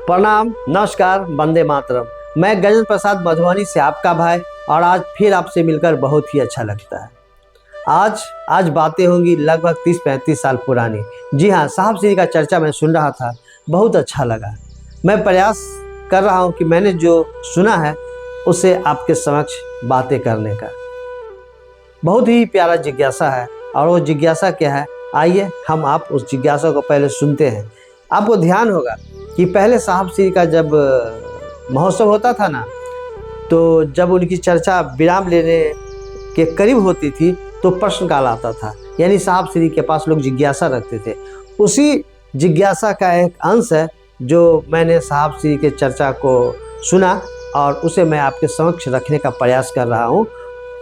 प्रणाम, नमस्कार, वंदे मातरम। मैं गजेंद्र प्रसाद मधुबनी से आपका भाई, और आज फिर आपसे मिलकर बहुत ही अच्छा लगता है। आज बातें होंगी लगभग 30-35 साल पुरानी। जी हाँ, साहब श्री का चर्चा मैं सुन रहा था, बहुत अच्छा लगा। मैं प्रयास कर रहा हूँ कि मैंने जो सुना है उसे आपके समक्ष बातें करने का। बहुत ही प्यारा जिज्ञासा है, और वो जिज्ञासा क्या है, आइए हम आप उस जिज्ञासा को पहले सुनते हैं। आपको ध्यान होगा कि पहले साहब श्री का जब महोत्सव होता था ना, तो जब उनकी चर्चा विराम लेने के करीब होती थी तो प्रश्नकाल आता था, यानी साहब श्री के पास लोग जिज्ञासा रखते थे। उसी जिज्ञासा का एक अंश है जो मैंने साहब श्री के चर्चा को सुना, और उसे मैं आपके समक्ष रखने का प्रयास कर रहा हूँ।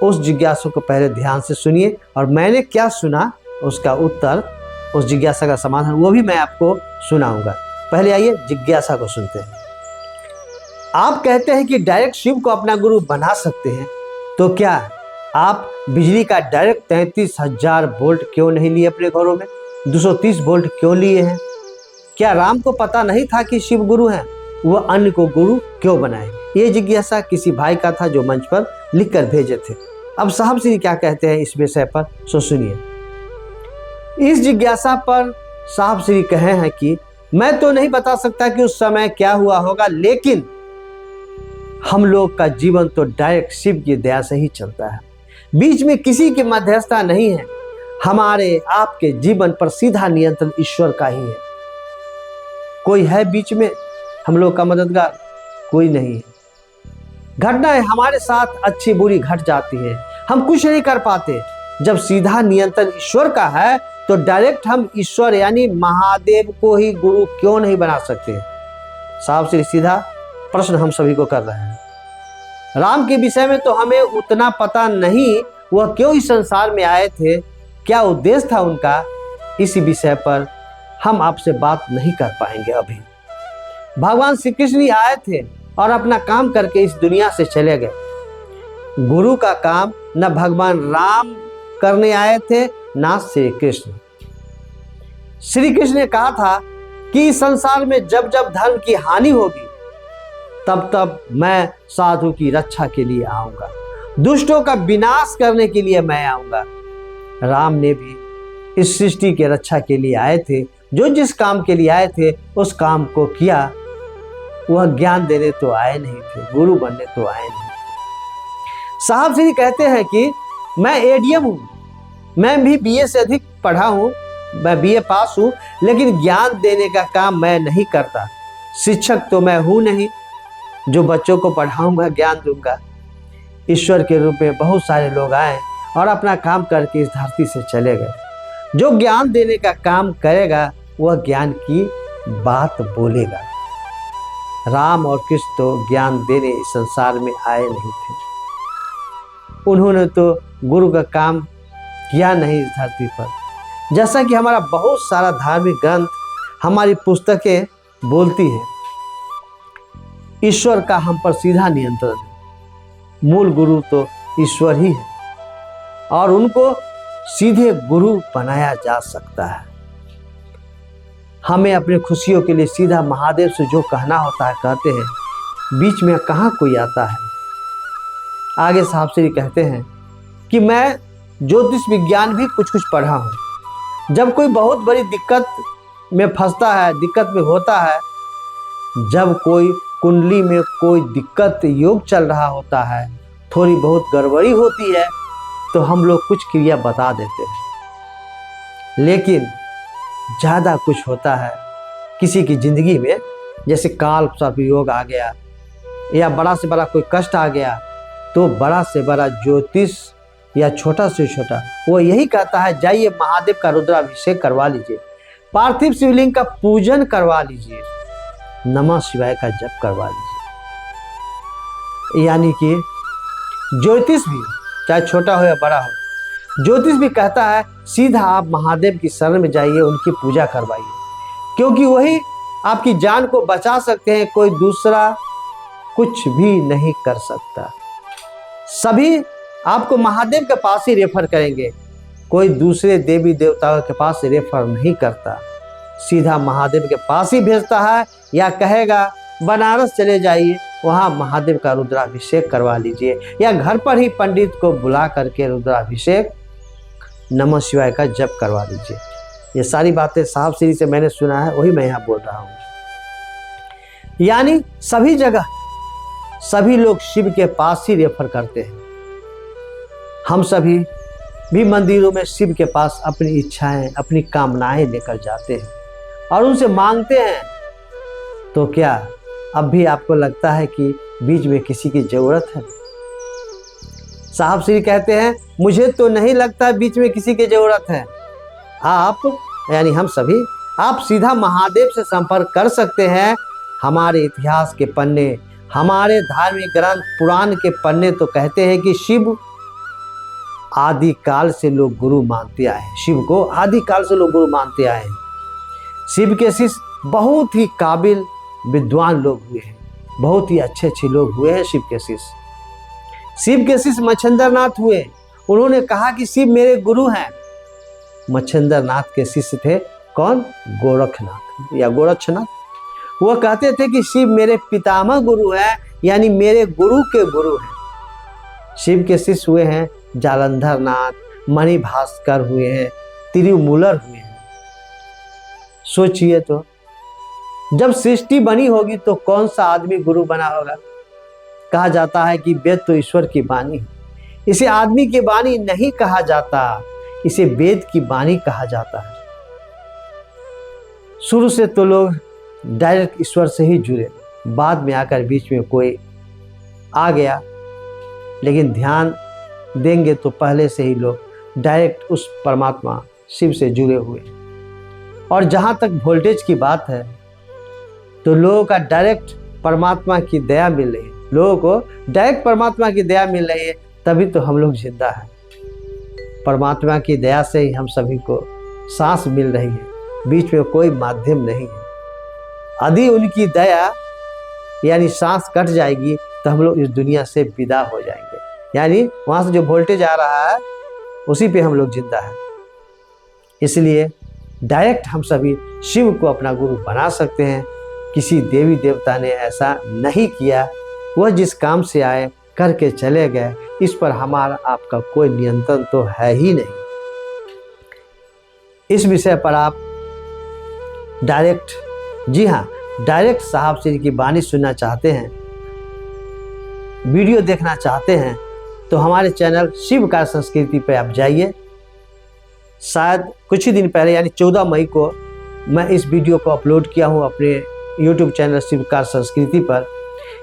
उस जिज्ञासा को पहले ध्यान से सुनिए, और मैंने क्या सुना उसका उत्तर, उस जिज्ञासा का समाधान, वो भी मैं आपको सुनाऊंगा। पहले आइए जिज्ञासा को सुनते हैं। आप कहते हैं कि डायरेक्ट शिव को अपना गुरु बना सकते हैं, तो क्या आप बिजली का डायरेक्ट 33,000 वोल्ट क्यों नहीं लिए अपने घरों में? 230 वोल्ट क्यों लिए हैं? क्या राम को पता नहीं था कि शिव गुरु हैं? वह अन्य को गुरु क्यों बनाए? ये जिज्ञासा किसी भाई का था जो मंच पर लिख कर भेजे थे। अब साहब श्री क्या कहते हैं इस विषय पर, सो सुनिए। इस जिज्ञासा पर साहब श्री कहे हैं कि मैं तो नहीं बता सकता कि उस समय क्या हुआ होगा, लेकिन हम लोग का जीवन तो डायरेक्ट शिव की दया से ही चलता है। बीच में किसी की मध्यस्थता नहीं है। हमारे आपके जीवन पर सीधा नियंत्रण ईश्वर का ही है। कोई है बीच में हम लोग का मददगार? कोई नहीं है। घटनाएं हमारे साथ अच्छी बुरी घट जाती है, हम कुछ नहीं कर पाते। जब सीधा नियंत्रण ईश्वर का है तो डायरेक्ट हम ईश्वर यानी महादेव को ही गुरु क्यों नहीं बना सकते? साहब श्री सीधा प्रश्न हम सभी को कर रहे हैं। राम के विषय में तो हमें उतना पता नहीं, वह क्यों इस संसार में आए थे, क्या उद्देश्य था उनका, इसी विषय पर हम आपसे बात नहीं कर पाएंगे अभी। भगवान श्री कृष्ण ही आए थे और अपना काम करके इस दुनिया से चले गए। गुरु का काम न भगवान राम करने आए थे, ना श्री कृष्ण। श्री कृष्ण ने कहा था कि इस संसार में जब जब धर्म की हानि होगी तब तब मैं साधु की रक्षा के लिए आऊंगा, दुष्टों का विनाश करने के लिए मैं आऊंगा। राम ने भी इस सृष्टि के रक्षा के लिए आए थे। जो जिस काम के लिए आए थे उस काम को किया। वह ज्ञान देने तो आए नहीं थे, गुरु बनने तो आए नहीं थे। साहब श्री कहते हैं कि मैं एडीएम हूं, मैं भी बीए से अधिक पढ़ा हूं, मैं बीए पास हूं, लेकिन ज्ञान देने का काम मैं नहीं करता। शिक्षक तो मैं हूं नहीं जो बच्चों को पढ़ाऊंगा, ज्ञान दूंगा। ईश्वर के रूप में बहुत सारे लोग आए और अपना काम करके इस धरती से चले गए। जो ज्ञान देने का काम करेगा वह ज्ञान की बात बोलेगा। राम और कृष्ण तो ज्ञान देने इस संसार में आए नहीं थे। उन्होंने तो गुरु का काम किया नहीं इस धरती पर। जैसा कि हमारा बहुत सारा धार्मिक ग्रंथ, हमारी पुस्तकें बोलती है, ईश्वर का हम पर सीधा नियंत्रण है। मूल गुरु तो ईश्वर ही है, और उनको सीधे गुरु बनाया जा सकता है। हमें अपनी खुशियों के लिए सीधा महादेव से जो कहना होता है कहते हैं, बीच में कहाँ कोई आता है। आगे साहब श्री कहते हैं कि मैं ज्योतिष विज्ञान भी कुछ कुछ पढ़ा हूँ। जब कोई बहुत बड़ी दिक्कत में फंसता है, दिक्कत में होता है, जब कोई कुंडली में कोई दिक्कत योग चल रहा होता है, थोड़ी बहुत गड़बड़ी होती है, तो हम लोग कुछ क्रिया बता देते हैं। लेकिन ज़्यादा कुछ होता है किसी की ज़िंदगी में, जैसे काल सर्प योग आ गया या बड़ा से बड़ा कोई कष्ट आ गया, तो बड़ा से बड़ा ज्योतिष या छोटा से छोटा वो यही कहता है, जाइए महादेव का रुद्राभिषेक करवा लीजिए, पार्थिव शिवलिंग का पूजन करवा लीजिए, नमः शिवाय का जप करवा लीजिए। यानी कि ज्योतिष भी चाहे छोटा हो या बड़ा हो, ज्योतिष भी कहता है सीधा आप महादेव की शरण में जाइए, उनकी पूजा करवाइए, क्योंकि वही आपकी जान को बचा सकते हैं। कोई दूसरा कुछ भी नहीं कर सकता। सभी आपको महादेव के पास ही रेफर करेंगे, कोई दूसरे देवी देवताओं के पास रेफर नहीं करता। सीधा महादेव के पास ही भेजता है, या कहेगा बनारस चले जाइए, वहाँ महादेव का रुद्राभिषेक करवा लीजिए, या घर पर ही पंडित को बुला करके रुद्राभिषेक नमः शिवाय का जप करवा लीजिए। ये सारी बातें साहब श्री से मैंने सुना है, वही मैं यहाँ बोल रहा हूँ। यानी सभी जगह सभी लोग शिव के पास ही रेफर करते हैं। हम सभी भी मंदिरों में शिव के पास अपनी इच्छाएं, अपनी कामनाएं लेकर जाते हैं और उनसे मांगते हैं। तो क्या अब भी आपको लगता है कि बीच में किसी की जरूरत है? साहब श्री कहते हैं, मुझे तो नहीं लगता बीच में किसी की जरूरत है। आप यानी हम सभी, आप सीधा महादेव से संपर्क कर सकते हैं। हमारे इतिहास के पन्ने, हमारे धार्मिक ग्रंथ पुराण के पन्ने तो कहते हैं कि शिव आदि काल से लोग गुरु मानते आए हैं। शिव को आदि काल से लोग गुरु मानते आए हैं। शिव के शिष्य बहुत ही काबिल विद्वान लोग हुए हैं, बहुत ही अच्छे अच्छे लोग हुए हैं शिव के शिष्य। शिव के शिष्य मच्छिंद्रनाथ हुए। उन्होंने कहा कि शिव मेरे गुरु हैं। मच्छिंद्रनाथ के शिष्य थे कौन? गोरखनाथ या गोरक्षनाथ। वो कहते थे कि शिव मेरे पितामह गुरु हैं, यानी मेरे गुरु के गुरु हैं। शिव के शिष्य हुए हैं जालंधर नाथ, मणिभास्कर हुए हैं, तिरुमूलर हुए हैं। सोचिए तो, जब सृष्टि बनी होगी तो कौन सा आदमी गुरु बना होगा? कहा जाता है कि वेद तो ईश्वर की वाणी है। इसे आदमी की वाणी नहीं कहा जाता, इसे वेद की वाणी कहा जाता है। शुरू से तो लोग डायरेक्ट ईश्वर से ही जुड़े, बाद में आकर बीच में कोई आ गया, लेकिन ध्यान देंगे तो पहले से ही लोग डायरेक्ट उस परमात्मा शिव से जुड़े हुए। और जहाँ तक वोल्टेज की बात है तो लोगों का डायरेक्ट परमात्मा की दया मिल रही है, लोगों को डायरेक्ट परमात्मा की दया मिल रही है, तभी तो हम लोग जिंदा हैं। परमात्मा की दया से ही हम सभी को सांस मिल रही है, बीच में कोई माध्यम नहीं है। यदि उनकी दया यानी सांस कट जाएगी तो हम लोग इस दुनिया से विदा हो जाएंगे, यानी वहाँ से जो वोल्टेज आ रहा है उसी पे हम लोग जिंदा हैं। इसलिए डायरेक्ट हम सभी शिव को अपना गुरु बना सकते हैं। किसी देवी देवता ने ऐसा नहीं किया, वह जिस काम से आए करके चले गए, इस पर हमारा आपका कोई नियंत्रण तो है ही नहीं। इस विषय पर आप डायरेक्ट, जी हाँ, डायरेक्ट साहब श्री की वाणी सुनना चाहते हैं, वीडियो देखना चाहते हैं, तो हमारे चैनल शिव कार संस्कृति पर आप जाइए। शायद कुछ ही दिन पहले यानी 14 मई को मैं इस वीडियो को अपलोड किया हूँ अपने YouTube चैनल शिव कार संस्कृति पर।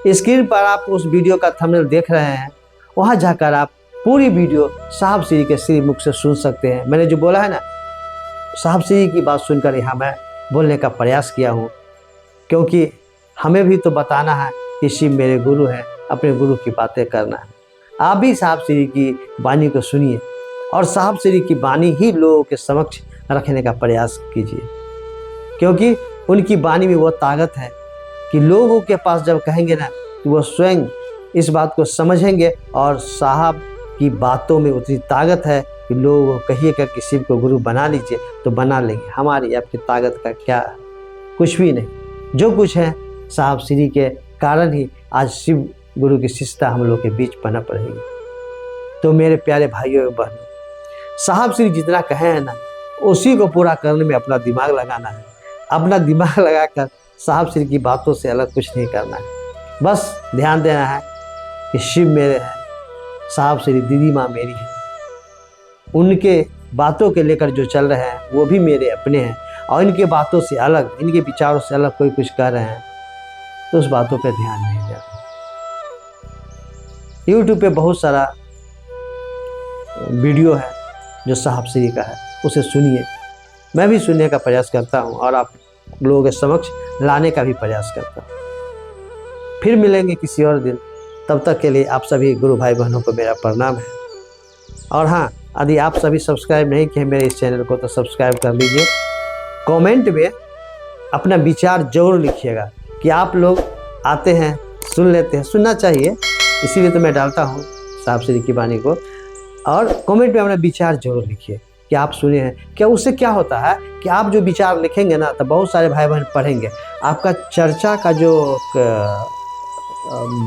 स्क्रीन पर आप उस वीडियो का थंबनेल देख रहे हैं, वहाँ जाकर आप पूरी वीडियो साहब श्री के श्री मुख से सुन सकते हैं। मैंने जो बोला है ना, साहब श्री की बात सुनकर यहाँ मैं बोलने का प्रयास किया हूँ, क्योंकि हमें भी तो बताना है कि शिव मेरे गुरु हैं, अपने गुरु की बातें करना है। आप भी साहब श्री की वाणी को सुनिए और साहब श्री की वाणी ही लोगों के समक्ष रखने का प्रयास कीजिए, क्योंकि उनकी वाणी में वो ताकत है कि लोगों के पास जब कहेंगे ना तो वो स्वयं इस बात को समझेंगे। और साहब की बातों में उतनी ताकत है कि लोग कहिएगा कि शिव को गुरु बना लीजिए तो बना लेंगे। हमारी आपकी ताकत का क्या, कुछ भी नहीं। जो कुछ है साहब श्री के कारण ही आज शिव गुरु की शिष्टता हम लोग के बीच पनप रही है। तो मेरे प्यारे भाइयों एवं बहनों, साहब श्री जितना कहे हैं ना, उसी को पूरा करने में अपना दिमाग लगाना है। अपना दिमाग लगाकर साहब श्री की बातों से अलग कुछ नहीं करना है। बस ध्यान देना है कि शिव मेरे हैं, साहब श्री दीदी माँ मेरी है, उनके बातों के लेकर जो चल रहे हैं वो भी मेरे अपने हैं। और इनके बातों से अलग, इनके विचारों से अलग कोई कुछ कर रहे हैं तो उस बातों पर ध्यान नहीं देना। YouTube पे बहुत सारा वीडियो है जो साहब श्री का है, उसे सुनिए। मैं भी सुनने का प्रयास करता हूँ और आप लोगों के समक्ष लाने का भी प्रयास करता हूँ। फिर मिलेंगे किसी और दिन, तब तक के लिए आप सभी गुरु भाई बहनों को मेरा प्रणाम है। और हाँ, यदि आप सभी सब्सक्राइब नहीं किए मेरे इस चैनल को तो सब्सक्राइब कर लीजिए। कमेंट में अपना विचार जरूर लिखिएगा कि आप लोग आते हैं, सुन लेते हैं, सुनना चाहिए, इसीलिए तो मैं डालता हूँ साहब श्री की वाणी को। और कमेंट में अपना विचार जरूर लिखिए कि आप सुने हैं। क्या उससे क्या होता है कि आप जो विचार लिखेंगे ना तो बहुत सारे भाई बहन पढ़ेंगे, आपका चर्चा का जो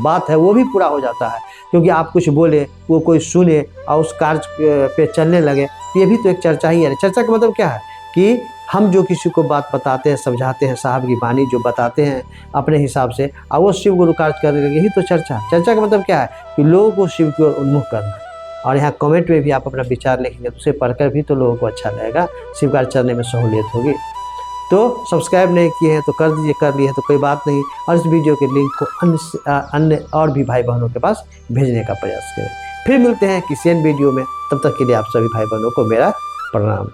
बात है वो भी पूरा हो जाता है, क्योंकि आप कुछ बोले वो कोई सुने और उस कार्य पे चलने लगे, ये भी तो एक चर्चा ही है। चर्चा का मतलब क्या है कि हम जो किसी को बात बताते हैं, समझाते हैं, साहब की वाणी जो बताते हैं अपने हिसाब से, और वो शिव गुरु कार्य कर रहे, यही तो चर्चा। चर्चा का मतलब क्या है कि लोगों को शिव की ओर उन्मुख करना। और यहाँ कमेंट में भी आप अपना विचार लिखेंगे तो उसे पढ़कर भी तो लोगों को अच्छा लगेगा, शिव कार्य चलने में सहूलियत होगी। तो सब्सक्राइब नहीं किए हैं तो कर दीजिए, कर लिए हैं तो कोई बात नहीं। और इस वीडियो के लिंक को अन्य और भी भाई बहनों के पास भेजने का प्रयास करें। फिर मिलते हैं किसी अन्य वीडियो में, तब तक के लिए आप सभी भाई बहनों को मेरा प्रणाम।